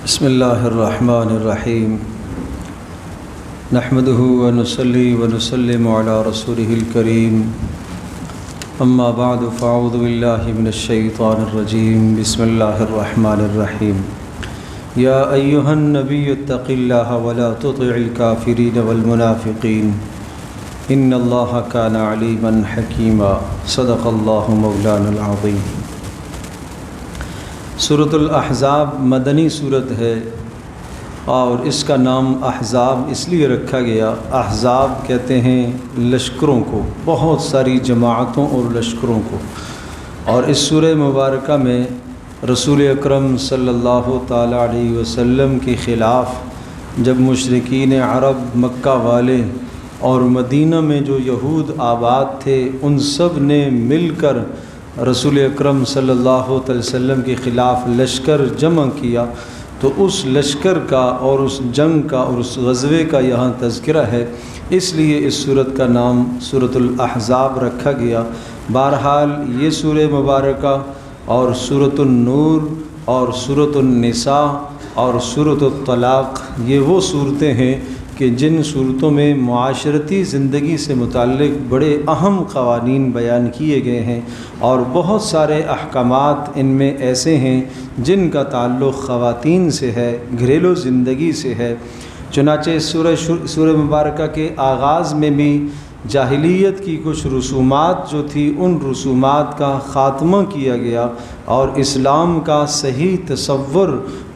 بسم اللہ الرحمن الرحیم نحمده ونصلی ونسلم علی رسوله الکریم اما بعد فاعوذ باللہ من الشیطان الرجیم بسم اللہ الرحمن الرحیم یا ایہا النبی اتق اللہ ولا تطع الکافرین والمنافقین ان اللہ کان علیما حکیما صدق اللہ مولانا العظیم۔ سورۃ الاحزاب مدنی صورت ہے اور اس کا نام احزاب اس لیے رکھا گیا، احزاب کہتے ہیں لشکروں کو، بہت ساری جماعتوں اور لشکروں کو۔ اور اس سورہ مبارکہ میں رسول اکرم صلی اللہ تعالیٰ علیہ وسلم کے خلاف جب مشرکین عرب، مکہ والے اور مدینہ میں جو یہود آباد تھے، ان سب نے مل کر رسول اکرم صلی اللہ علیہ وسلم کے خلاف لشکر جمع کیا، تو اس لشکر کا اور اس جنگ کا اور اس غزوے کا یہاں تذکرہ ہے، اس لیے اس سورت کا نام سورۃ الاحزاب رکھا گیا۔ بہرحال یہ سورہ مبارکہ اور سورۃ النور اور سورۃ النساء اور سورۃ الطلاق یہ وہ صورتیں ہیں کہ جن صورتوں میں معاشرتی زندگی سے متعلق بڑے اہم قوانین بیان کیے گئے ہیں، اور بہت سارے احکامات ان میں ایسے ہیں جن کا تعلق خواتین سے ہے، گھریلو زندگی سے ہے۔ چنانچہ سورہ مبارکہ کے آغاز میں بھی جاہلیت کی کچھ رسومات جو تھی، ان رسومات کا خاتمہ کیا گیا اور اسلام کا صحیح تصور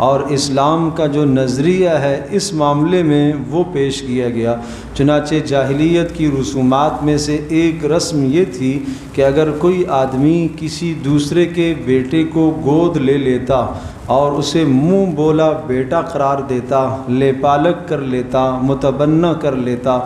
اور اسلام کا جو نظریہ ہے اس معاملے میں وہ پیش کیا گیا۔ چنانچہ جاہلیت کی رسومات میں سے ایک رسم یہ تھی کہ اگر کوئی آدمی کسی دوسرے کے بیٹے کو گود لے لیتا اور اسے منہ بولا بیٹا قرار دیتا، لے پالک کر لیتا، متبنہ کر لیتا،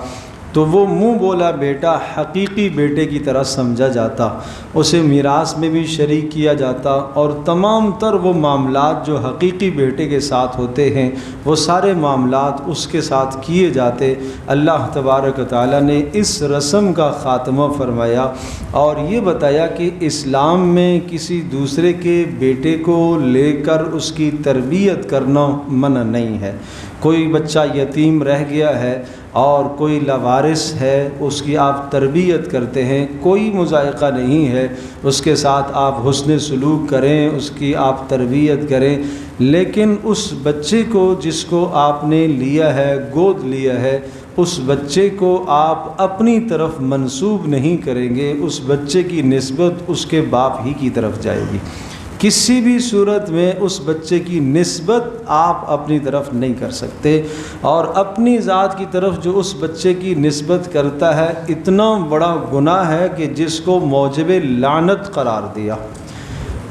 تو وہ منہ بولا بیٹا حقیقی بیٹے کی طرح سمجھا جاتا، اسے میراث میں بھی شریک کیا جاتا، اور تمام تر وہ معاملات جو حقیقی بیٹے کے ساتھ ہوتے ہیں وہ سارے معاملات اس کے ساتھ کیے جاتے۔ اللہ تبارک و تعالیٰ نے اس رسم کا خاتمہ فرمایا اور یہ بتایا کہ اسلام میں کسی دوسرے کے بیٹے کو لے کر اس کی تربیت کرنا منع نہیں ہے۔ کوئی بچہ یتیم رہ گیا ہے اور کوئی لاوارث ہے، اس کی آپ تربیت کرتے ہیں، کوئی مضائقہ نہیں ہے، اس کے ساتھ آپ حسن سلوک کریں، اس کی آپ تربیت کریں، لیکن اس بچے کو جس کو آپ نے لیا ہے، گود لیا ہے، اس بچے کو آپ اپنی طرف منسوب نہیں کریں گے، اس بچے کی نسبت اس کے باپ ہی کی طرف جائے گی۔ کسی بھی صورت میں اس بچے کی نسبت آپ اپنی طرف نہیں کر سکتے، اور اپنی ذات کی طرف جو اس بچے کی نسبت کرتا ہے اتنا بڑا گناہ ہے کہ جس کو موجب لعنت قرار دیا۔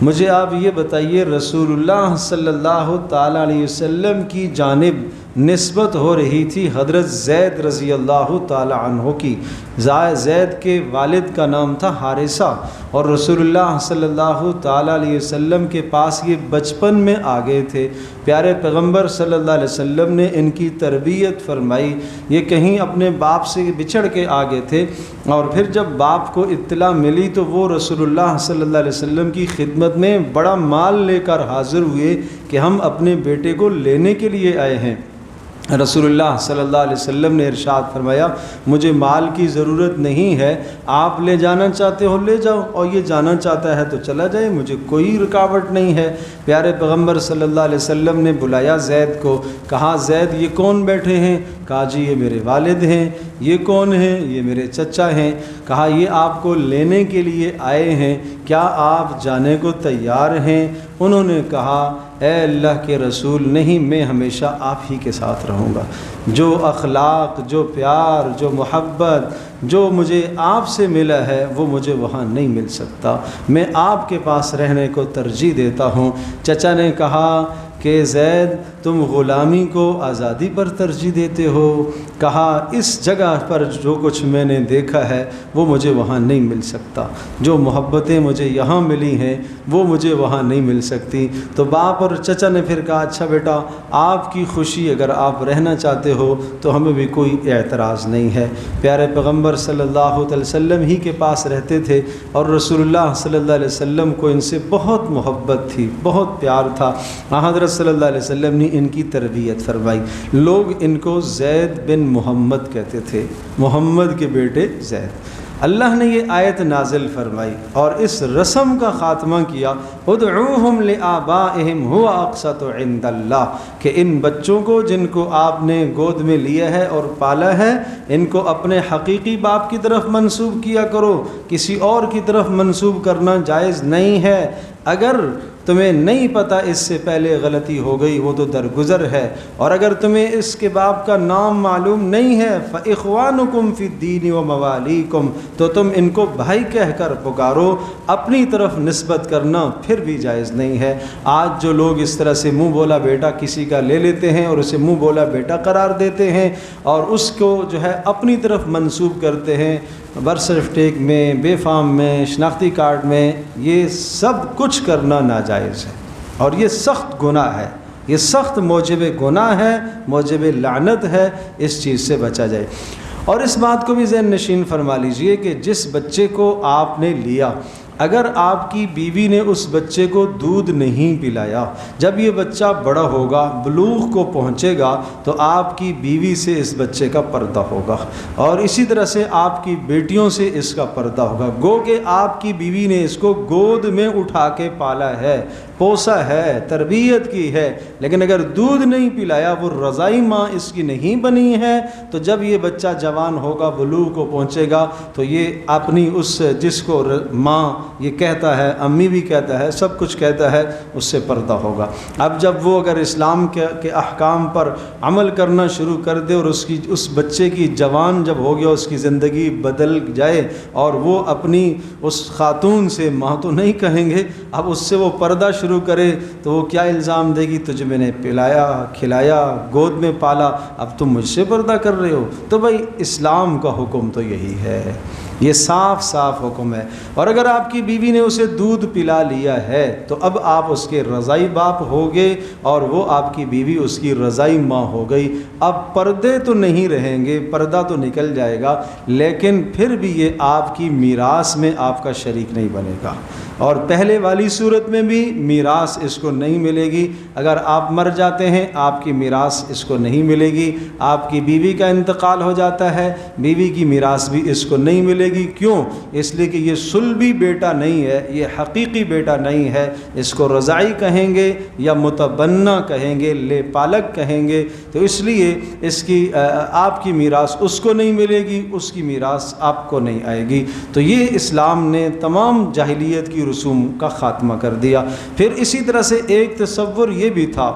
مجھے آپ یہ بتائیے، رسول اللہ صلی اللہ تعالیٰ علیہ وسلم کی جانب نسبت ہو رہی تھی حضرت زید رضی اللہ تعالیٰ عنہ کی۔ زید کے والد کا نام تھا حارثہ، اور رسول اللہ صلی اللہ تعالیٰ علیہ وسلم کے پاس یہ بچپن میں آ گئے تھے۔ پیارے پیغمبر صلی اللہ علیہ وسلم نے ان کی تربیت فرمائی، یہ کہیں اپنے باپ سے بچھڑ کے آ گئے تھے، اور پھر جب باپ کو اطلاع ملی تو وہ رسول اللہ صلی اللہ علیہ وسلم کی خدمت میں بڑا مال لے کر حاضر ہوئے کہ ہم اپنے بیٹے کو لینے کے لیے آئے ہیں۔ رسول اللہ صلی اللہ علیہ وسلم نے ارشاد فرمایا، مجھے مال کی ضرورت نہیں ہے، آپ لے جانا چاہتے ہو لے جاؤ، اور یہ جانا چاہتا ہے تو چلا جائے، مجھے کوئی رکاوٹ نہیں ہے۔ پیارے پیغمبر صلی اللہ علیہ وسلم نے بلایا زید کو، کہا زید یہ کون بیٹھے ہیں؟ کہا جی یہ میرے والد ہیں۔ یہ کون ہیں؟ یہ میرے چچا ہیں۔ کہا یہ آپ کو لینے کے لیے آئے ہیں، کیا آپ جانے کو تیار ہیں؟ انہوں نے کہا اے اللہ کے رسول، نہیں، میں ہمیشہ آپ ہی کے ساتھ رہوں گا۔ جو اخلاق، جو پیار، جو محبت جو مجھے آپ سے ملا ہے وہ مجھے وہاں نہیں مل سکتا، میں آپ کے پاس رہنے کو ترجیح دیتا ہوں۔ چچا نے کہا کہ زید تم غلامی کو آزادی پر ترجیح دیتے ہو؟ کہا اس جگہ پر جو کچھ میں نے دیکھا ہے وہ مجھے وہاں نہیں مل سکتا، جو محبتیں مجھے یہاں ملی ہیں وہ مجھے وہاں نہیں مل سکتی۔ تو باپ اور چچا نے پھر کہا اچھا بیٹا، آپ کی خوشی، اگر آپ رہنا چاہتے ہو تو ہمیں بھی کوئی اعتراض نہیں ہے۔ پیارے پیغمبر صلی اللہ علیہ وسلم ہی کے پاس رہتے تھے، اور رسول اللہ صلی اللہ علیہ وسلم کو ان سے بہت محبت تھی، بہت پیار تھا۔ حضرت حضرت صلی اللہ علیہ وسلم نے ان کی تربیت فرمائی۔ لوگ ان کو زید بن محمد کہتے تھے، محمد کے بیٹے زید۔ اللہ نے یہ آیت نازل فرمائی اور اس رسم کا خاتمہ کیا، ادعوہم لآبائہم هو اقسط عند اللہ، کہ ان بچوں کو جن کو آپ نے گود میں لیا ہے اور پالا ہے، ان کو اپنے حقیقی باپ کی طرف منسوب کیا کرو، کسی اور کی طرف منسوب کرنا جائز نہیں ہے۔ اگر تمہیں نہیں پتہ اس سے پہلے غلطی ہو گئی وہ تو درگزر ہے، اور اگر تمہیں اس کے باپ کا نام معلوم نہیں ہے فإخوانکم فی الدین وموالیکم، تو تم ان کو بھائی کہہ کر پکارو، اپنی طرف نسبت کرنا پھر بھی جائز نہیں ہے۔ آج جو لوگ اس طرح سے منہ بولا بیٹا کسی کا لے لیتے ہیں اور اسے منہ بولا بیٹا قرار دیتے ہیں اور اس کو جو ہے اپنی طرف منسوب کرتے ہیں، برتھ سرٹیفکیٹ میں، بے فارم میں، شناختی کارڈ میں، یہ سب کچھ کرنا ناجائز ہے اور یہ سخت گناہ ہے، یہ سخت موجب گناہ ہے، موجب لعنت ہے، اس چیز سے بچا جائے۔ اور اس بات کو بھی ذہن نشین فرما لیجئے کہ جس بچے کو آپ نے لیا، اگر آپ کی بیوی نے اس بچے کو دودھ نہیں پلایا، جب یہ بچہ بڑا ہوگا، بلوغ کو پہنچے گا، تو آپ کی بیوی سے اس بچے کا پردہ ہوگا، اور اسی طرح سے آپ کی بیٹیوں سے اس کا پردہ ہوگا۔ گو کہ آپ کی بیوی نے اس کو گود میں اٹھا کے پالا ہے، پوسا ہے، تربیت کی ہے، لیکن اگر دودھ نہیں پلایا، وہ رضائی ماں اس کی نہیں بنی ہے، تو جب یہ بچہ جوان ہوگا، بلوغ کو پہنچے گا، تو یہ اپنی اس جس کو ماں یہ کہتا ہے، امی بھی کہتا ہے، سب کچھ کہتا ہے، اس سے پردہ ہوگا۔ اب جب وہ اگر اسلام کے احکام پر عمل کرنا شروع کر دے اور اس بچے کی جوان جب ہو گیا، اس کی زندگی بدل جائے اور وہ اپنی اس خاتون سے ماں تو نہیں کہیں گے، اب اس سے وہ پردہ شروع کرے، تو وہ کیا الزام دے گی؟ تجھے میں نے پلایا، کھلایا، گود میں پالا، اب تم مجھ سے پردہ کر رہے ہو۔ تو بھائی اسلام کا حکم تو یہی ہے، یہ صاف صاف حکم ہے۔ اور اگر آپ کی بیوی نے اسے دودھ پلا لیا ہے تو اب آپ اس کے رضائی باپ ہوگے اور وہ آپ کی بیوی اس کی رضائی ماں ہو گئی۔ اب پردے تو نہیں رہیں گے، پردہ تو نکل جائے گا، لیکن پھر بھی یہ آپ کی میراث میں آپ کا شریک نہیں بنے گا، اور پہلے والی صورت میں بھی میراث اس کو نہیں ملے گی۔ اگر آپ مر جاتے ہیں، آپ کی میراث اس کو نہیں ملے گی۔ آپ کی بیوی کا انتقال ہو جاتا ہے، بیوی کی میراث بھی اس کو نہیں ملے گی۔ کیوں؟ اس لیے کہ یہ صلبی بیٹا نہیں ہے، یہ حقیقی بیٹا نہیں ہے، اس کو رضائی کہیں گے یا متبنہ کہیں گے، لے پالک کہیں گے، تو اس لیے اس کی آپ کی میراث اس کو نہیں ملے گی، اس کی میراث آپ کو نہیں آئے گی۔ تو یہ اسلام نے تمام جاہلیت کی رسوم کا خاتمہ کر دیا۔ پھر اسی طرح سے ایک تصور یہ بھی تھا،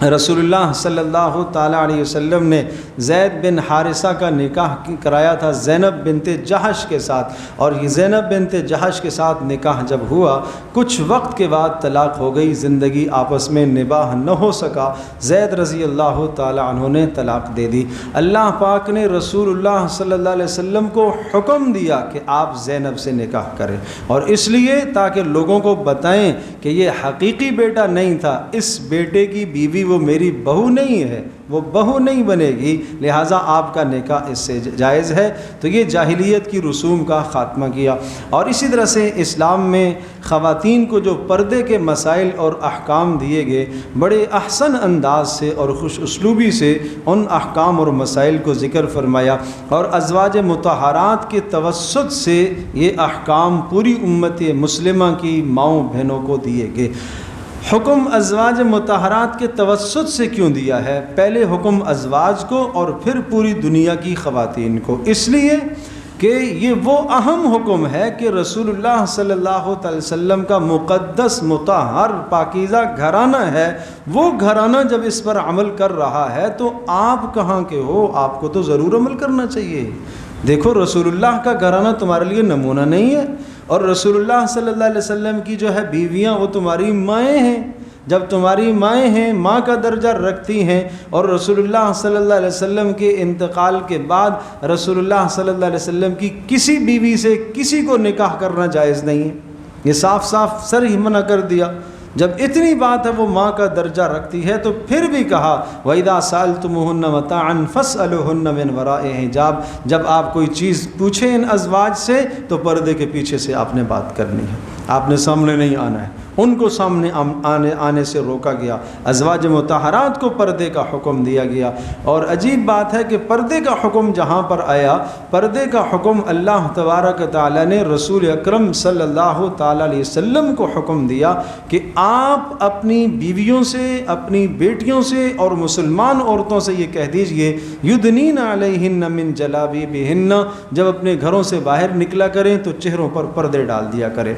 رسول اللہ صلی اللہ تعالیٰ علیہ وسلم نے زید بن حارثہ کا نکاح کرایا تھا زینب بنت جحش کے ساتھ، اور یہ زینب بنت جحش کے ساتھ نکاح جب ہوا، کچھ وقت کے بعد طلاق ہو گئی، زندگی آپس میں نباہ نہ ہو سکا، زید رضی اللہ تعالیٰ عنہ نے طلاق دے دی۔ اللہ پاک نے رسول اللہ صلی اللہ علیہ وسلم کو حکم دیا کہ آپ زینب سے نکاح کریں، اور اس لیے تاکہ لوگوں کو بتائیں کہ یہ حقیقی بیٹا نہیں تھا، اس بیٹے کی بیوی وہ میری بہو نہیں ہے، وہ بہو نہیں بنے گی، لہٰذا آپ کا نکاح اس سے جائز ہے۔ تو یہ جاہلیت کی رسوم کا خاتمہ کیا۔ اور اسی طرح سے اسلام میں خواتین کو جو پردے کے مسائل اور احکام دیے گئے، بڑے احسن انداز سے اور خوش اسلوبی سے ان احکام اور مسائل کو ذکر فرمایا، اور ازواج مطہرات کے توسط سے یہ احکام پوری امت مسلمہ کی ماؤں بہنوں کو دیے گئے۔ حکم ازواج مطہرات کے توسط سے کیوں دیا ہے؟ پہلے حکم ازواج کو اور پھر پوری دنیا کی خواتین کو، اس لیے کہ یہ وہ اہم حکم ہے کہ رسول اللہ صلی اللہ علیہ وسلم کا مقدس مطہر پاکیزہ گھرانہ ہے، وہ گھرانہ جب اس پر عمل کر رہا ہے تو آپ کہاں کے ہو؟ آپ کو تو ضرور عمل کرنا چاہیے۔ دیکھو رسول اللہ کا گھرانہ تمہارے لیے نمونہ نہیں ہے، اور رسول اللہ صلی اللہ علیہ وسلم کی جو ہے بیویاں وہ تمہاری مائیں ہیں۔ جب تمہاری مائیں ہیں، ماں کا درجہ رکھتی ہیں، اور رسول اللہ صلی اللہ علیہ وسلم کے انتقال کے بعد رسول اللہ صلی اللہ علیہ وسلم کی کسی بیوی سے کسی کو نکاح کرنا جائز نہیں ہے، یہ صاف صاف سر ہی منع کر دیا۔ جب اتنی بات ہے وہ ماں کا درجہ رکھتی ہے تو پھر بھی کہا وَإِذَا سَأَلْتُمُوهُنَّ مَتَاعًا فَاسْأَلُوهُنَّ مِنْ وَرَاءِ حِجَابٍ، جب آپ کوئی چیز پوچھیں ان ازواج سے تو پردے کے پیچھے سے آپ نے بات کرنی ہے، آپ نے سامنے نہیں آنا ہے۔ ان کو سامنے آنے سے روکا گیا، ازواج مطہرات کو پردے کا حکم دیا گیا۔ اور عجیب بات ہے کہ پردے کا حکم جہاں پر آیا، پردے کا حکم اللہ تبارک تعالیٰ نے رسول اکرم صلی اللہ تعالیٰ علیہ وسلم کو حکم دیا کہ آپ اپنی بیویوں سے، اپنی بیٹیوں سے اور مسلمان عورتوں سے یہ کہہ دیجئے یدنین علیہن من جلابیبہن، جب اپنے گھروں سے باہر نکلا کریں تو چہروں پر پردے ڈال دیا کریں۔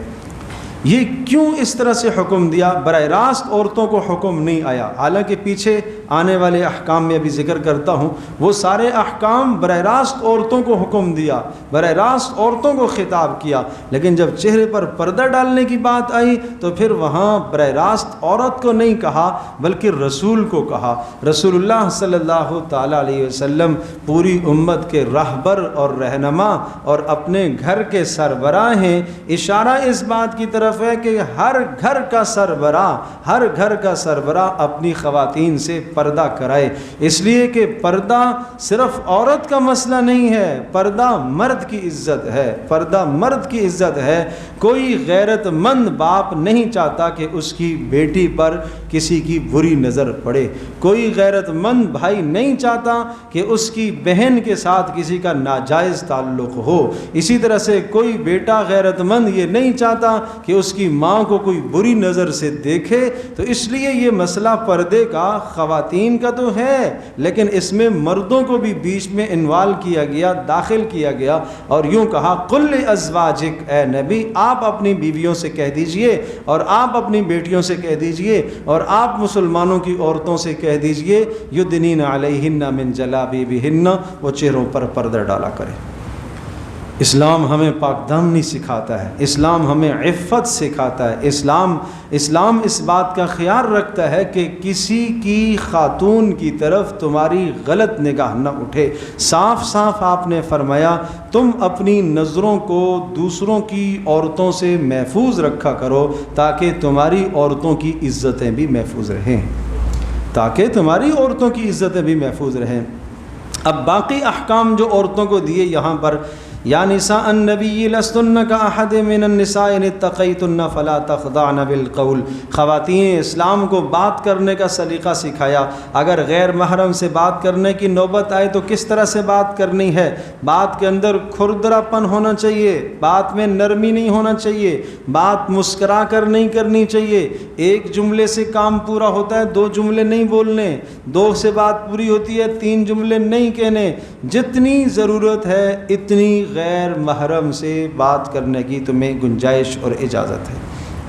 یہ کیوں اس طرح سے حکم دیا؟ براہ راست عورتوں کو حکم نہیں آیا، حالانکہ پیچھے آنے والے احکام میں ابھی ذکر کرتا ہوں، وہ سارے احکام براہ راست عورتوں کو حکم دیا، براہ راست عورتوں کو خطاب کیا، لیکن جب چہرے پر پردہ ڈالنے کی بات آئی تو پھر وہاں براہ راست عورت کو نہیں کہا بلکہ رسول کو کہا۔ رسول اللہ صلی اللہ تعالیٰ علیہ وسلم پوری امت کے راہبر اور رہنما اور اپنے گھر کے سربراہ ہیں۔ اشارہ اس بات کی طرف ہے کہ ہر گھر کا سربراہ اپنی خواتین سے پردہ کرائے، اس لیے کہ پردہ صرف عورت کا مسئلہ نہیں ہے، پردہ مرد کی عزت ہے، پردہ مرد کی عزت ہے۔ کوئی غیرت مند باپ نہیں چاہتا کہ اس کی بیٹی پر کسی کی بری نظر پڑے، کوئی غیرت مند بھائی نہیں چاہتا کہ اس کی بہن کے ساتھ کسی کا ناجائز تعلق ہو، اسی طرح سے کوئی بیٹا غیرت مند یہ نہیں چاہتا کہ اس کی ماں کو کوئی بری نظر سے دیکھے۔ تو اس لیے یہ مسئلہ پردے کا خواتین کا تو ہے، لیکن اس میں مردوں کو بھی بیچ میں انوالو کیا گیا، داخل کیا گیا، اور یوں کہا قل لازواجک، اے نبی آپ اپنی بیویوں سے کہہ دیجئے، اور آپ اپنی بیٹیوں سے کہہ دیجئے، اور آپ مسلمانوں کی عورتوں سے کہہ دیجئے یدنین علیہن من جلابیبہن، وہ چہروں پر پردہ ڈالا کرے۔ اسلام ہمیں پاک دامنی سکھاتا ہے، اسلام ہمیں عفت سکھاتا ہے، اسلام اس بات کا خیال رکھتا ہے کہ کسی کی خاتون کی طرف تمہاری غلط نگاہ نہ اٹھے۔ صاف صاف آپ نے فرمایا تم اپنی نظروں کو دوسروں کی عورتوں سے محفوظ رکھا کرو تاکہ تمہاری عورتوں کی عزتیں بھی محفوظ رہیں، تاکہ تمہاری عورتوں کی عزتیں بھی محفوظ رہیں۔ اب باقی احکام جو عورتوں کو دیے یہاں پر، یا نساء النبی لستن کاحد من النساء ان اتقیتن فلا تخضعن بالقول، خواتین اسلام کو بات کرنے کا سلیقہ سکھایا۔ اگر غیر محرم سے بات کرنے کی نوبت آئے تو کس طرح سے بات کرنی ہے، بات کے اندر کھردرا پن ہونا چاہیے، بات میں نرمی نہیں ہونا چاہیے، بات مسکرا کر نہیں کرنی چاہیے، ایک جملے سے کام پورا ہوتا ہے، دو جملے نہیں بولنے، دو سے بات پوری ہوتی ہے، تین جملے نہیں کہنے، جتنی ضرورت ہے اتنی غیر محرم سے بات کرنے کی تمہیں گنجائش اور اجازت ہے۔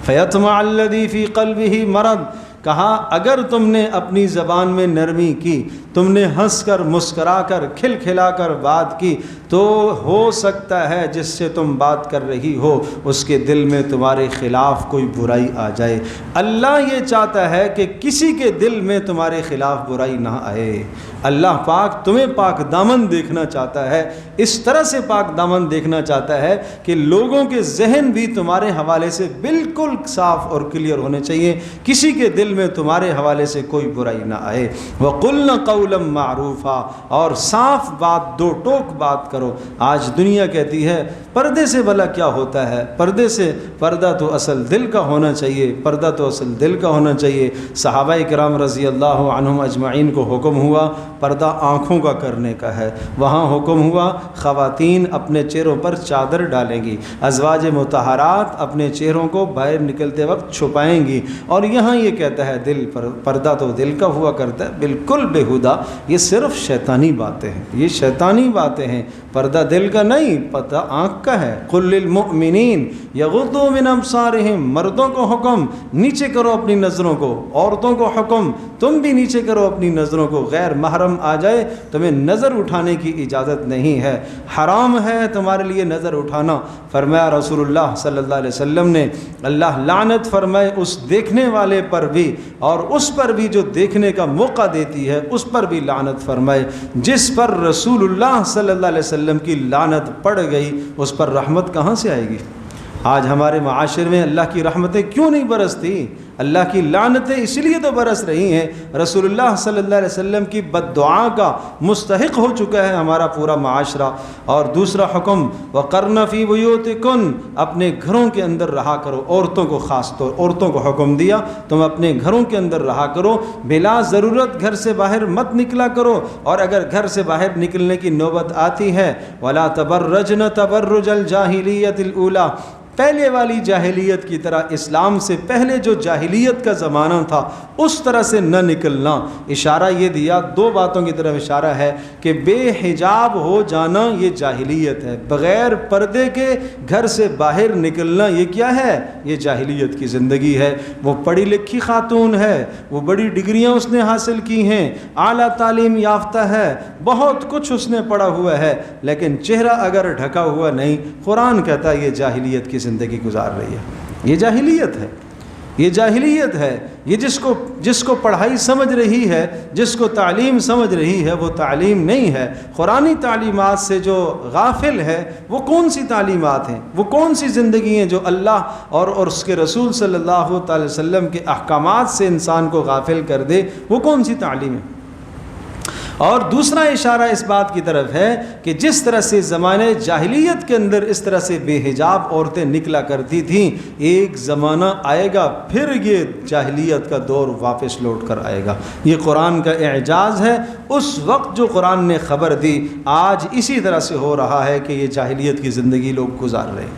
فیطمع الذی فی قلبہ مرض، کہا اگر تم نے اپنی زبان میں نرمی کی، تم نے ہنس کر مسکرا کر کھل کھلا کر بات کی، تو ہو سکتا ہے جس سے تم بات کر رہی ہو اس کے دل میں تمہارے خلاف کوئی برائی آ جائے۔ اللہ یہ چاہتا ہے کہ کسی کے دل میں تمہارے خلاف برائی نہ آئے۔ اللہ پاک تمہیں پاک دامن دیکھنا چاہتا ہے، اس طرح سے پاک دامن دیکھنا چاہتا ہے کہ لوگوں کے ذہن بھی تمہارے حوالے سے بالکل صاف اور کلیئر ہونے چاہیے، کسی کے دل میں تمہارے حوالے سے کوئی برائی نہ آئے۔ وَقُلْنَ قَوْلًا مَعْرُوفًا، اور صاف بات، دو ٹوک بات کرو۔ آج دنیا کہتی ہے پردے سے بھلا کیا ہوتا ہے، پردے سے، پردہ تو اصل دل کا ہونا چاہیے، پردہ تو اصل دل کا ہونا چاہیے۔ صحابہ کرام رضی اللہ عنہم اجمعین کو حکم ہوا پردہ آنکھوں کا کرنے کا ہے، وہاں حکم ہوا خواتین اپنے چہروں پر چادر ڈالیں گی، ازواج مطہرات اپنے چہروں کو باہر نکلتے وقت چھپائیں گی، اور یہاں یہ کہتا ہے دل پر، پردہ تو دل کا ہوا کرتا ہے، بالکل بیہودہ، یہ صرف شیطانی باتیں ہیں، یہ شیطانی باتیں ہیں، پردہ دل کا نہیں، پردہ آنکھ کا ہے۔ قل للمؤمنین یغضوا من ابصارہم، مردوں کو حکم نیچے کرو اپنی نظروں کو، عورتوں کو حکم تم بھی نیچے کرو اپنی نظروں کو، غیر محرم آ جائے تمہیں نظر اٹھانے کی اجازت نہیں ہے، حرام ہے تمہارے لیے نظر اٹھانا۔ فرمایا رسول اللہ صلی اللہ علیہ وسلم نے، اللہ لعنت فرمائے اس دیکھنے والے پر بھی، اور اس پر بھی جو دیکھنے کا موقع دیتی ہے اس پر بھی لعنت فرمائے۔ جس پر رسول اللہ صلی اللہ علیہ وسلم کی لعنت پڑ گئی اس پر رحمت کہاں سے آئے گی؟ آج ہمارے معاشرے میں اللہ کی رحمتیں کیوں نہیں برستی؟ اللہ کی لعنتیں اس لیے تو برس رہی ہیں، رسول اللہ صلی اللہ علیہ وسلم کی بد دعا کا مستحق ہو چکا ہے ہمارا پورا معاشرہ۔ اور دوسرا حکم وَقَرْنَ فِي بُيُوتِكُنَّ، اپنے گھروں کے اندر رہا کرو، عورتوں کو خاص طور عورتوں کو حکم دیا تم اپنے گھروں کے اندر رہا کرو، بلا ضرورت گھر سے باہر مت نکلا کرو، اور اگر گھر سے باہر نکلنے کی نوبت آتی ہے وَلَا تَبَرَّجْنَ تَبَرُّجَ الْجَاهِلِيَّةِ الْأُولَى، پہلے والی جاہلیت کی طرح، اسلام سے پہلے جو جاہلیت کا زمانہ تھا اس طرح سے نہ نکلنا۔ اشارہ یہ دیا، دو باتوں کی طرف اشارہ ہے کہ بے حجاب ہو جانا یہ جاہلیت ہے، بغیر پردے کے گھر سے باہر نکلنا یہ کیا ہے؟ یہ جاہلیت کی زندگی ہے۔ وہ پڑھی لکھی خاتون ہے، وہ بڑی ڈگریاں اس نے حاصل کی ہیں، اعلیٰ تعلیم یافتہ ہے، بہت کچھ اس نے پڑھا ہوا ہے، لیکن چہرہ اگر ڈھکا ہوا نہیں، قرآن کہتا ہے یہ جاہلیت کی زندگی گزار رہی ہے۔ یہ جاہلیت ہے، یہ جاہلیت ہے۔ یہ جس کو پڑھائی سمجھ رہی ہے، جس کو تعلیم سمجھ رہی ہے، وہ تعلیم نہیں ہے۔ قرآنی تعلیمات سے جو غافل ہے وہ کون سی تعلیمات ہیں، وہ کون سی زندگی ہیں جو اللہ اور اس کے رسول صلی اللہ تعالی وسلم کے احکامات سے انسان کو غافل کر دے، وہ کون سی تعلیم ہے؟ اور دوسرا اشارہ اس بات کی طرف ہے کہ جس طرح سے زمانے جاہلیت کے اندر اس طرح سے بے حجاب عورتیں نکلا کرتی تھیں، ایک زمانہ آئے گا پھر یہ جاہلیت کا دور واپس لوٹ کر آئے گا۔ یہ قرآن کا اعجاز ہے۔ اس وقت جو قرآن نے خبر دی، آج اسی طرح سے ہو رہا ہے کہ یہ جاہلیت کی زندگی لوگ گزار رہے ہیں۔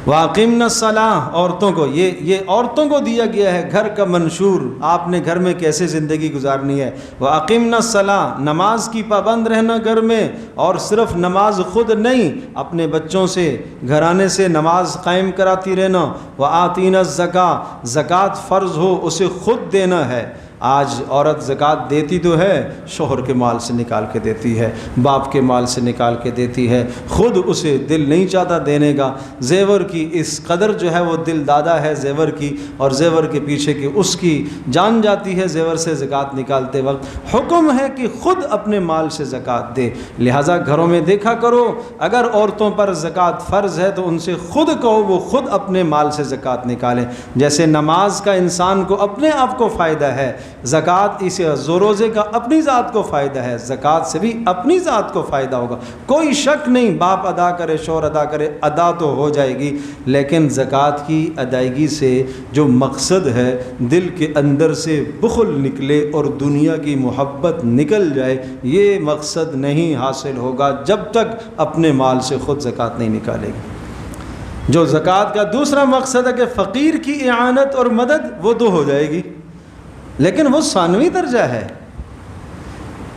وَأَقِمْنَ الصَّلَاةَ، عورتوں کو یہ عورتوں کو دیا گیا ہے گھر کا منشور، آپ نے گھر میں کیسے زندگی گزارنی ہے۔ وَأَقِمْنَ الصَّلَاةَ، نماز کی پابند رہنا گھر میں، اور صرف نماز خود نہیں، اپنے بچوں سے گھرانے سے نماز قائم کراتی رہنا۔ وَآتِينَ الزَّكَاةَ، زکوٰۃ فرض ہو اسے خود دینا ہے۔ آج عورت زکوٰۃ دیتی تو ہے، شوہر کے مال سے نکال کے دیتی ہے، باپ کے مال سے نکال کے دیتی ہے، خود اسے دل نہیں چاہتا دینے کا۔ زیور کی اس قدر جو ہے وہ دل دادا ہے زیور کی، اور زیور کے پیچھے کہ اس کی جان جاتی ہے زیور سے زکوٰۃ نکالتے وقت۔ حکم ہے کہ خود اپنے مال سے زکوٰۃ دے، لہٰذا گھروں میں دیکھا کرو اگر عورتوں پر زکوٰۃ فرض ہے تو ان سے خود کہو وہ خود اپنے مال سے زکوٰۃ نکالیں۔ جیسے نماز کا انسان کو اپنے آپ کو فائدہ ہے، زکوٰۃ اس روزے کا اپنی ذات کو فائدہ ہے، زکوٰۃ سے بھی اپنی ذات کو فائدہ ہوگا، کوئی شک نہیں۔ باپ ادا کرے، شوہر ادا کرے، ادا تو ہو جائے گی، لیکن زکوٰۃ کی ادائیگی سے جو مقصد ہے دل کے اندر سے بخل نکلے اور دنیا کی محبت نکل جائے، یہ مقصد نہیں حاصل ہوگا جب تک اپنے مال سے خود زکوٰۃ نہیں نکالے گی۔ جو زکوٰۃ کا دوسرا مقصد ہے کہ فقیر کی اعانت اور مدد، وہ تو ہو جائے گی، لیکن وہ ثانوی درجہ ہے۔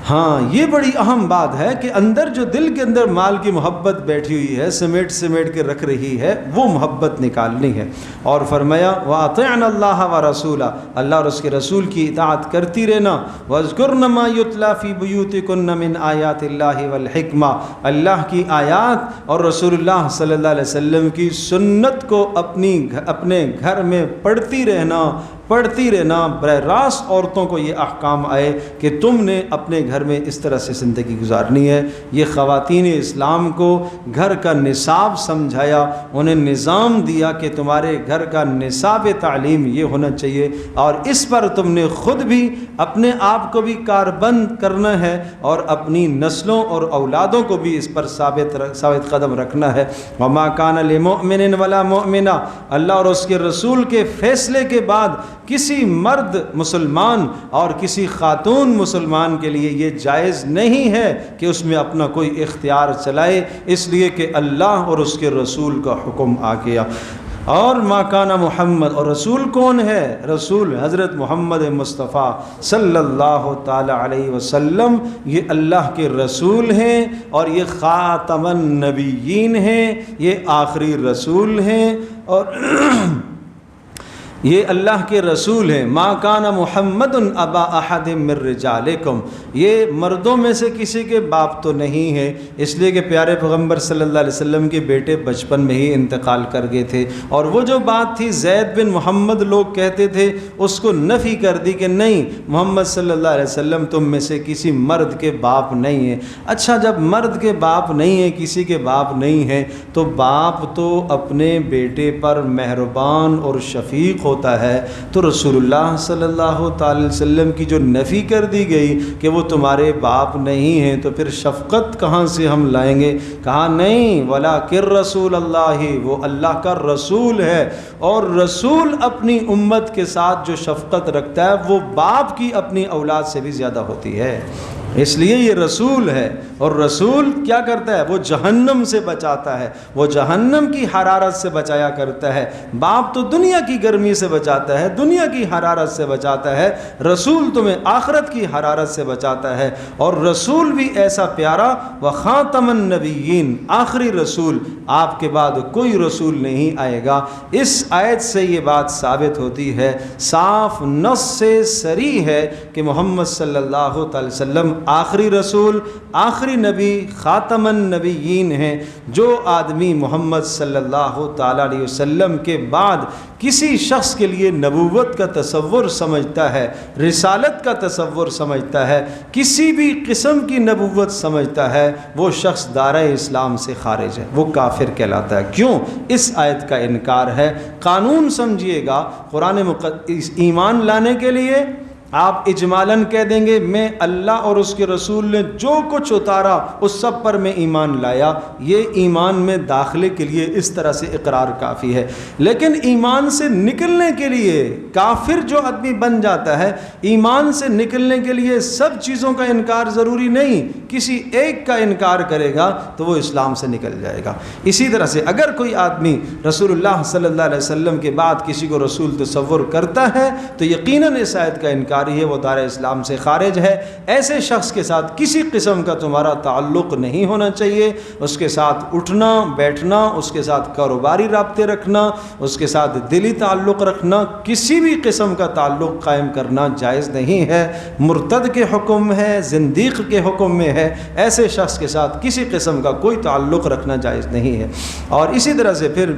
ہاں، یہ بڑی اہم بات ہے کہ اندر جو دل کے اندر مال کی محبت بیٹھی ہوئی ہے، سمیٹ کے رکھ رہی ہے، وہ محبت نکالنی ہے۔ اور فرمایا وَأَطِعْنَ اللَّهَ وَرَسُولَهُ، اللہ اور اس کے رسول کی اطاعت کرتی رہنا۔ وَاذْكُرْنَ مَا يُتْلَى فِي بُيُوتِكُنَّ مِنْ آيَاتِ اللَّهِ وَالْحِكْمَةِ، اللہ کی آیات اور رسول اللہ صلی اللہ علیہ وسلم کی سنت کو اپنے گھر میں پڑھتی رہنا۔ براہ راست عورتوں کو یہ احکام آئے کہ تم نے اپنے گھر میں اس طرح سے زندگی گزارنی ہے۔ یہ خواتین اسلام کو گھر کا نصاب سمجھایا، انہیں نظام دیا کہ تمہارے گھر کا نصاب تعلیم یہ ہونا چاہیے، اور اس پر تم نے خود بھی اپنے آپ کو بھی کاربند کرنا ہے اور اپنی نسلوں اور اولادوں کو بھی اس پر ثابت قدم رکھنا ہے۔ وما کان لمؤمن ولا مؤمنہ، اللہ اور اس کے رسول کے فیصلے کے بعد کسی مرد مسلمان اور کسی خاتون مسلمان کے لیے یہ جائز نہیں ہے کہ اس میں اپنا کوئی اختیار چلائے، اس لیے کہ اللہ اور اس کے رسول کا حکم آ گیا۔ اور ما کان محمد، اور رسول کون ہے؟ رسول حضرت محمد مصطفیٰ صلی اللہ تعالی علیہ وسلم، یہ اللہ کے رسول ہیں اور یہ خاتم النبیین ہیں، یہ آخری رسول ہیں، اور یہ اللہ کے رسول ہیں۔ ما کان محمد ابا احد من رجالکم، یہ مردوں میں سے کسی کے باپ تو نہیں ہے، اس لیے کہ پیارے پیغمبر صلی اللہ علیہ وسلم کے بیٹے بچپن میں ہی انتقال کر گئے تھے، اور وہ جو بات تھی زید بن محمد لوگ کہتے تھے اس کو نفی کر دی کہ نہیں، محمد صلی اللہ علیہ وسلم تم میں سے کسی مرد کے باپ نہیں ہیں۔ اچھا، جب مرد کے باپ نہیں ہیں، کسی کے باپ نہیں ہیں، تو باپ تو اپنے بیٹے پر مہربان اور شفیق ہوتا ہے تو رسول اللہ صلی اللہ تعالی وسلم کی جو نفی کر دی گئی کہ وہ تمہارے باپ نہیں ہیں، تو پھر شفقت کہاں سے ہم لائیں گے؟ کہا نہیں، وَلَٰكِن رسول اللہ، وہ اللہ کا رسول ہے، اور رسول اپنی امت کے ساتھ جو شفقت رکھتا ہے وہ باپ کی اپنی اولاد سے بھی زیادہ ہوتی ہے، اس لیے یہ رسول ہے۔ اور رسول کیا کرتا ہے؟ وہ جہنم سے بچاتا ہے، وہ جہنم کی حرارت سے بچایا کرتا ہے۔ باپ تو دنیا کی گرمی سے بچاتا ہے، دنیا کی حرارت سے بچاتا ہے، رسول تمہیں آخرت کی حرارت سے بچاتا ہے۔ اور رسول بھی ایسا پیارا، وخاتم النبیین، آخری رسول، آپ کے بعد کوئی رسول نہیں آئے گا۔ اس آیت سے یہ بات ثابت ہوتی ہے، صاف نص سے صریح ہے کہ محمد صلی اللہ تعالی وسلم آخری رسول، آخری نبی، خاتم النبیین ہیں۔ جو آدمی محمد صلی اللہ تعالی علیہ وسلم کے بعد کسی شخص کے لیے نبوت کا تصور سمجھتا ہے، رسالت کا تصور سمجھتا ہے، کسی بھی قسم کی نبوت سمجھتا ہے، وہ شخص دائرہ اسلام سے خارج ہے، وہ کافر کہلاتا ہے۔ کیوں؟ اس آیت کا انکار ہے۔ قانون سمجھیے گا، قرآن مقدس ایمان لانے کے لیے آپ اجمالاً کہہ دیں گے میں اللہ اور اس کے رسول نے جو کچھ اتارا اس سب پر میں ایمان لایا، یہ ایمان میں داخلے کے لیے اس طرح سے اقرار کافی ہے۔ لیکن ایمان سے نکلنے کے لیے کافر جو آدمی بن جاتا ہے، ایمان سے نکلنے کے لیے سب چیزوں کا انکار ضروری نہیں، کسی ایک کا انکار کرے گا تو وہ اسلام سے نکل جائے گا۔ اسی طرح سے اگر کوئی آدمی رسول اللہ صلی اللہ علیہ وسلم کے بعد کسی کو رسول تصور کرتا ہے تو یقیناً اس آیت کا انکار ہے، وہ دائرہ اسلام سے خارج ہے۔ ایسے شخص کے ساتھ کسی قسم کا تمہارا تعلق نہیں ہونا چاہیے، اس کے ساتھ اٹھنا بیٹھنا، اس کے ساتھ کاروباری رابطے رکھنا، اس کے ساتھ دلی تعلق رکھنا، کسی بھی قسم کا تعلق قائم کرنا جائز نہیں ہے۔ مرتد کے حکم ہے، زندیق کے حکم میں ہے، ایسے شخص کے ساتھ کسی قسم کا کوئی تعلق رکھنا جائز نہیں ہے۔ اور اسی طرح سے پھر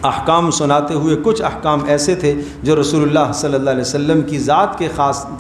احکام سناتے ہوئے کچھ احکام ایسے تھے جو رسول اللہ صلی اللہ علیہ وسلم کی ذات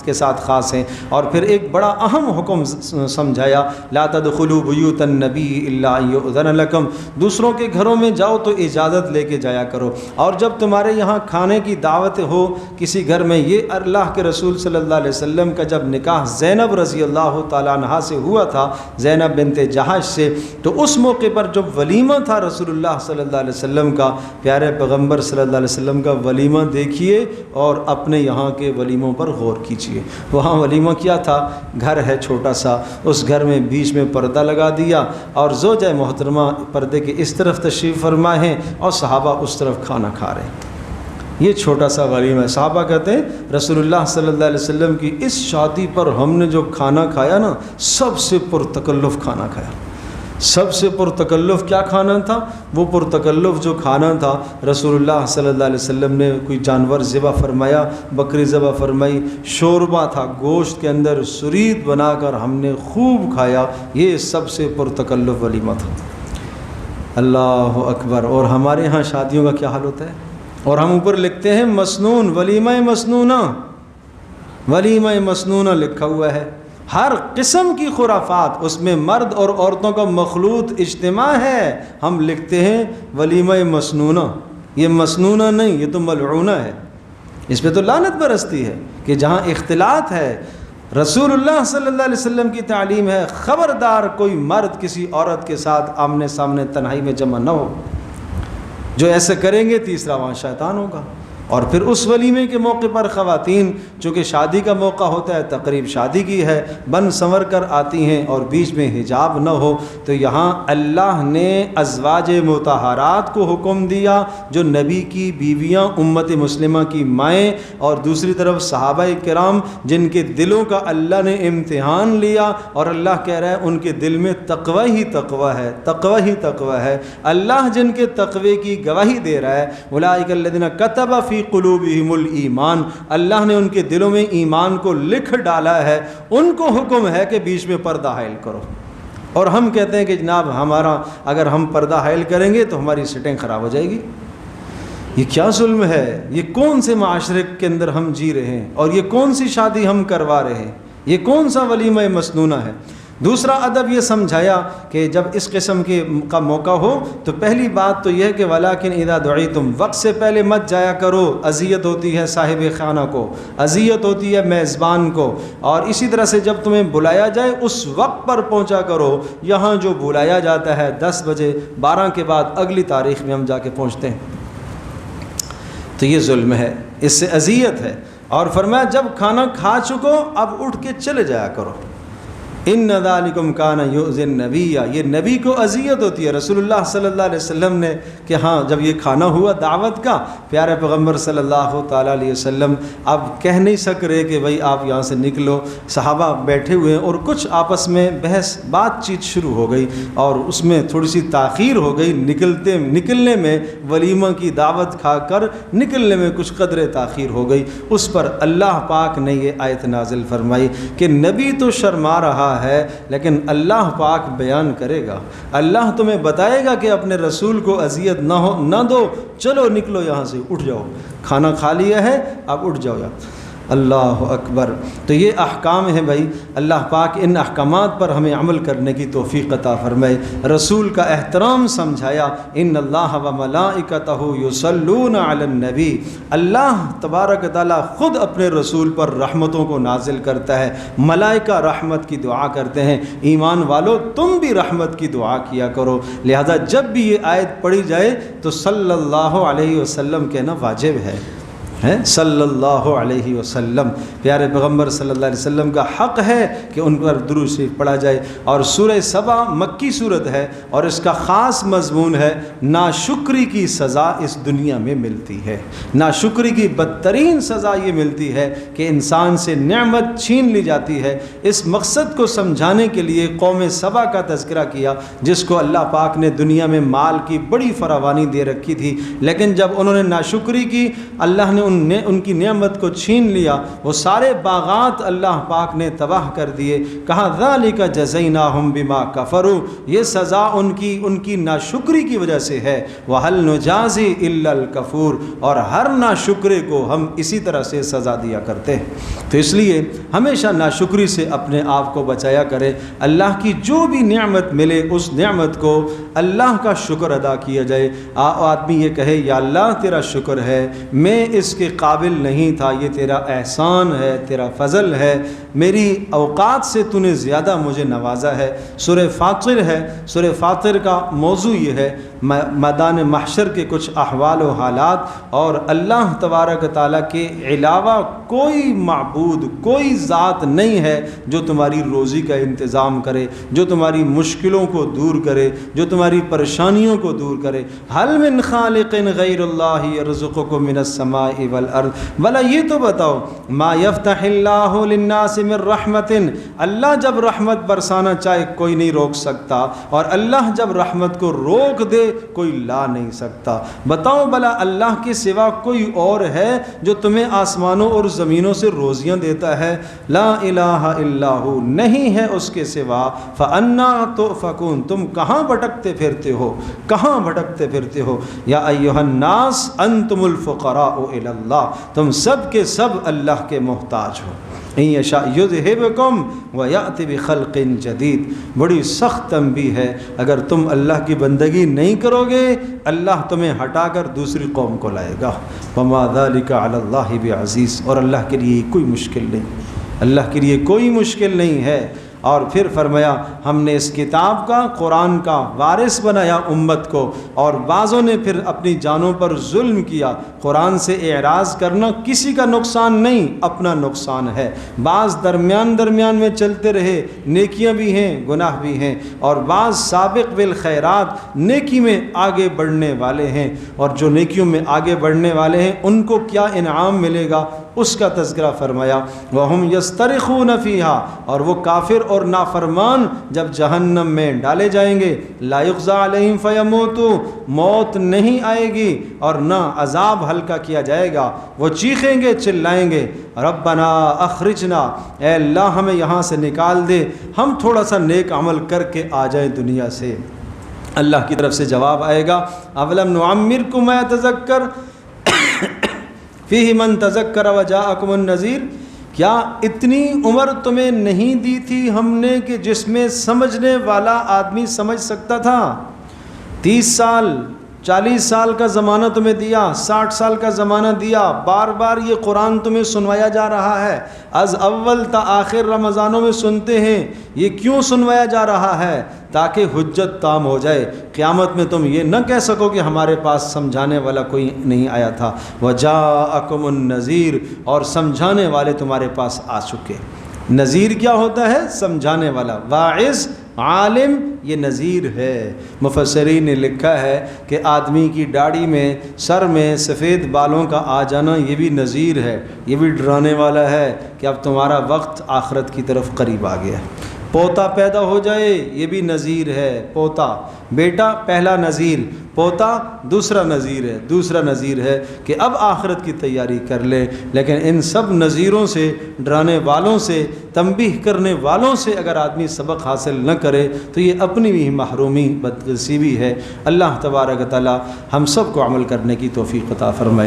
کے ساتھ خاص ہیں، اور پھر ایک بڑا اہم حکم سمجھایا، لا تدخلوا بیوت النبی الا ان یؤذن لکم، دوسروں کے گھروں میں جاؤ تو اجازت لے کے جایا کرو، اور جب تمہارے یہاں کھانے کی دعوت ہو کسی گھر میں، یہ اللہ کے رسول صلی اللہ علیہ وسلم کا جب نکاح زینب رضی اللہ تعالیٰ عنہا سے ہوا تھا، زینب بنت جہش سے، تو اس موقع پر جب ولیمہ تھا رسول اللہ صلی اللہ علیہ وسلم کا، پیارے پیغمبر صلی اللہ علیہ وسلم کا ولیمہ دیکھیے اور اپنے یہاں کے ولیموں پر غور کیجیے۔ وہاں ولیمہ کیا تھا؟ گھر ہے چھوٹا سا، اس گھر میں بیچ میں پردہ لگا دیا، اور زوجہ محترمہ پردے کے اس طرف تشریف فرما ہیں اور صحابہ اس طرف کھانا کھا رہے ہیں۔ یہ چھوٹا سا ولیمہ ہے۔ صحابہ کہتے ہیں رسول اللہ صلی اللہ علیہ وسلم کی اس شادی پر ہم نے جو کھانا کھایا نا، سب سے پرتکلف کھانا کھایا۔ سب سے پرتکلف کیا کھانا تھا؟ وہ پرتکلف جو کھانا تھا، رسول اللہ صلی اللہ علیہ وسلم نے کوئی جانور ذبح فرمایا، بکری ذبح فرمائی، شوربہ تھا، گوشت کے اندر سرید بنا کر ہم نے خوب کھایا، یہ سب سے پرتکلف ولیمہ تھا۔ اللہ اکبر۔ اور ہمارے ہاں شادیوں کا کیا حال ہوتا ہے؟ اور ہم اوپر لکھتے ہیں مسنون، ولیمہ مسنونہ، ولیمہ مسنونہ لکھا ہوا ہے۔ ہر قسم کی خرافات، اس میں مرد اور عورتوں کا مخلوط اجتماع ہے، ہم لکھتے ہیں ولیمہ مسنونہ۔ یہ مسنونہ نہیں، یہ تو ملعونہ ہے، اس پہ تو لعنت برستی ہے کہ جہاں اختلاط ہے۔ رسول اللہ صلی اللہ علیہ وسلم کی تعلیم ہے، خبردار کوئی مرد کسی عورت کے ساتھ آمنے سامنے تنہائی میں جمع نہ ہو، جو ایسے کریں گے تیسرا وہاں شیطان ہوگا۔ اور پھر اس ولیمے کے موقع پر خواتین، چونکہ شادی کا موقع ہوتا ہے، تقریب شادی کی ہے، بن سنور کر آتی ہیں اور بیچ میں حجاب نہ ہو، تو یہاں اللہ نے ازواج مطہرات کو حکم دیا جو نبی کی بیویاں، امت مسلمہ کی مائیں، اور دوسری طرف صحابہ کرام جن کے دلوں کا اللہ نے امتحان لیا، اور اللہ کہہ رہا ہے ان کے دل میں تقوی ہی تقوی ہے، تقوی ہی تقوی ہے۔ اللہ جن کے تقوی کی گواہی دے رہا ہے، اولئک الذین کتب فی قلوبہم الایمان، اللہ نے ان کے دلوں میں ایمان کو لکھ ڈالا ہے، ان کو حکم ہے کہ بیچ میں پردہ حائل کرو۔ اور ہم کہتے ہیں کہ جناب ہمارا اگر ہم پردہ حائل کریں گے تو ہماری سیٹنگ خراب ہو جائے گی۔ یہ کیا ظلم ہے؟ یہ کون سے معاشرے کے اندر ہم جی رہے ہیں، اور یہ کون سی شادی ہم کروا رہے ہیں؟ یہ کون سا ولیمہ مسنونہ ہے؟ دوسرا ادب یہ سمجھایا کہ جب اس قسم کا موقع ہو تو پہلی بات تو یہ ہے کہ ولیکن اذا دعیتم، وقت سے پہلے مت جایا کرو، اذیت ہوتی ہے صاحب خانہ کو، اذیت ہوتی ہے میزبان کو، اور اسی طرح سے جب تمہیں بلایا جائے اس وقت پر پہنچا کرو۔ یہاں جو بلایا جاتا ہے 10 بجے 12 کے بعد اگلی تاریخ میں ہم جا کے پہنچتے ہیں، تو یہ ظلم ہے، اس سے اذیت ہے۔ اور فرمایا جب کھانا کھا چکو اب اٹھ کے چلے جایا کرو۔ ان ذالکم کان یؤذی النبی، یہ نبی کو اذیت ہوتی ہے۔ رسول اللہ صلی اللہ علیہ وسلم نے کہ ہاں جب یہ کھانا ہوا دعوت کا، پیارے پیغمبر صلی اللہ تعالیٰ علیہ وسلم اب کہہ نہیں سک رہے کہ بھئی آپ یہاں سے نکلو، صحابہ بیٹھے ہوئے ہیں اور کچھ آپس میں بحث بات چیت شروع ہو گئی اور اس میں تھوڑی سی تاخیر ہو گئی، نکلنے میں ولیمہ کی دعوت کھا کر نکلنے میں کچھ قدر تاخیر ہو گئی۔ اس پر اللہ پاک نے یہ آیت نازل فرمائی کہ نبی تو شرما رہا ہے لیکن اللہ پاک بیان کرے گا، اللہ تمہیں بتائے گا کہ اپنے رسول کو اذیت نہ دو، چلو نکلو یہاں سے، اٹھ جاؤ، کھانا کھا لیا ہے اب اٹھ جاؤ یہاں۔ اللہ اکبر۔ تو یہ احکام ہیں بھائی، اللہ پاک ان احکامات پر ہمیں عمل کرنے کی توفیق عطا فرمائے۔ رسول کا احترام سمجھایا، ان اللہ و ملائکتہ یصلون علی النبی، اللہ تبارک تعالیٰ خود اپنے رسول پر رحمتوں کو نازل کرتا ہے، ملائکہ رحمت کی دعا کرتے ہیں۔ ایمان والو تم بھی رحمت کی دعا کیا کرو، لہذا جب بھی یہ آیت پڑھی جائے تو صلی اللہ علیہ وسلم کہنا واجب ہے، صلی اللہ علیہ وسلم۔ پیارے پیغمبر صلی اللہ علیہ وسلم کا حق ہے کہ ان پر درود شریف پڑھا جائے۔ اور سورہ سبا مکی صورت ہے اور اس کا خاص مضمون ہے ناشکری کی سزا اس دنیا میں ملتی ہے۔ ناشکری کی بدترین سزا یہ ملتی ہے کہ انسان سے نعمت چھین لی جاتی ہے۔ اس مقصد کو سمجھانے کے لیے قوم سبا کا تذکرہ کیا، جس کو اللہ پاک نے دنیا میں مال کی بڑی فراوانی دے رکھی تھی، لیکن جب انہوں نے ناشکری کی اللہ نے ان کی نعمت کو چھین لیا، وہ سارے باغات اللہ پاک نے تباہ کر دیے۔ کہا ذالک جزیناہم بما کفروا، یہ سزا ان کی ناشکری کی وجہ سے ہے۔ وہل نجازی الا الکفور، اور ہر ناشکرے کو ہم اسی طرح سے سزا دیا کرتے ہیں۔ تو اس لیے ہمیشہ ناشکری سے اپنے آپ کو بچایا کرے۔ اللہ کی جو بھی نعمت ملے اس نعمت کو اللہ کا شکر ادا کیا جائے۔ آدمی یہ کہے یا اللہ تیرا شکر ہے، میں اس کے قابل نہیں تھا، یہ تیرا احسان ہے، تیرا فضل ہے، میری اوقات سے تو نے زیادہ مجھے نوازا ہے۔ سورہ فاطر ہے، سورہ فاطر کا موضوع یہ ہے میدان محشر کے کچھ احوال و حالات، اور اللہ تبارک تعالیٰ کے علاوہ کوئی معبود، کوئی ذات نہیں ہے جو تمہاری روزی کا انتظام کرے، جو تمہاری مشکلوں کو دور کرے، جو تمہاری پریشانیوں کو دور کرے۔ حل من خالق غیر اللہ یرزقکم من السماء والارض، بھلا یہ تو بتاؤ ما یفتح اللہ للناس من رحمت، اللہ جب رحمت برسانا چاہے کوئی نہیں روک سکتا، اور اللہ جب رحمت کو روک دے کوئی لا نہیں سکتا۔ بتاؤ بھلا اللہ کے سوا کوئی اور ہے جو تمہیں آسمانوں اور زمینوں سے روزیاں دیتا ہے؟ لا الہ الا ہو، نہیں ہے اس کے سوا۔ فانا تؤفکون، تم کہاں بھٹکتے پھرتے ہو، کہاں بھٹکتے پھرتے ہو؟ یا ایھا الناس انتم الفقراء الی اللہ، تم سب کے سب اللہ کے محتاج ہو۔ ان یشاء یذھبکم ویأتی بخلق جدید، بڑی سخت تنبیہ ہے، اگر تم اللہ کی بندگی نہیں کرو گے اللہ تمہیں ہٹا کر دوسری قوم کو لائے گا۔ وما ذلک علی اللہ بعزیز، اور اللہ کے لیے کوئی مشکل نہیں، اللہ کے لیے کوئی مشکل نہیں ہے۔ اور پھر فرمایا ہم نے اس کتاب کا، قرآن کا وارث بنایا امت کو، اور بعضوں نے پھر اپنی جانوں پر ظلم کیا۔ قرآن سے اعراض کرنا کسی کا نقصان نہیں، اپنا نقصان ہے۔ بعض درمیان میں چلتے رہے، نیکیاں بھی ہیں گناہ بھی ہیں، اور بعض سابق بالخیرات نیکی میں آگے بڑھنے والے ہیں، اور جو نیکیوں میں آگے بڑھنے والے ہیں ان کو کیا انعام ملے گا اس کا تذکرہ فرمایا۔ وَهُمْ يَسْتَرِخُونَ فِيهَا، اور وہ کافر اور نافرمان جب جہنم میں ڈالے جائیں گے، لا يُخْزَى عَلَيْهِمْ فَيَمُوتُوا، موت نہیں آئے گی اور نہ عذاب ہلکا کیا جائے گا، وہ چیخیں گے چلائیں گے، ربنا اخرجنا، اے اللہ ہمیں یہاں سے نکال دے، ہم تھوڑا سا نیک عمل کر کے آ جائیں دنیا سے۔ اللہ کی طرف سے جواب آئے گا اولم نعمرکم ما یتذکر فیہ من تذکر وجاءکم النذیر، کیا اتنی عمر تمہیں نہیں دی تھی ہم نے کہ جس میں سمجھنے والا آدمی سمجھ سکتا تھا؟ 30 سال 40 سال کا زمانہ تمہیں دیا، 60 سال کا زمانہ دیا، بار بار یہ قرآن تمہیں سنوایا جا رہا ہے، از اول تا آخر رمضانوں میں سنتے ہیں۔ یہ کیوں سنوایا جا رہا ہے؟ تاکہ حجت تام ہو جائے، قیامت میں تم یہ نہ کہہ سکو کہ ہمارے پاس سمجھانے والا کوئی نہیں آیا تھا۔ وجاءکم النذیر، اور سمجھانے والے تمہارے پاس آ چکے۔ نذیر کیا ہوتا ہے؟ سمجھانے والا۔ واعظ، عالم، یہ نذیر ہے۔ مفسرین نے لکھا ہے کہ آدمی کی داڑھی میں، سر میں سفید بالوں کا آ جانا یہ بھی نذیر ہے، یہ بھی ڈرانے والا ہے کہ اب تمہارا وقت آخرت کی طرف قریب آ گیا۔ پوتا پیدا ہو جائے، یہ بھی نذیر ہے۔ پوتا، بیٹا پہلا نذیر، پوتا دوسرا نذیر ہے، دوسرا نذیر ہے کہ اب آخرت کی تیاری کر لیں۔ لیکن ان سب نذیروں سے، ڈرانے والوں سے، تنبیہ کرنے والوں سے اگر آدمی سبق حاصل نہ کرے تو یہ اپنی بھی محرومی، بدنصیبی ہے۔ اللہ تبارک و تعالی ہم سب کو عمل کرنے کی توفیق عطا فرمائے۔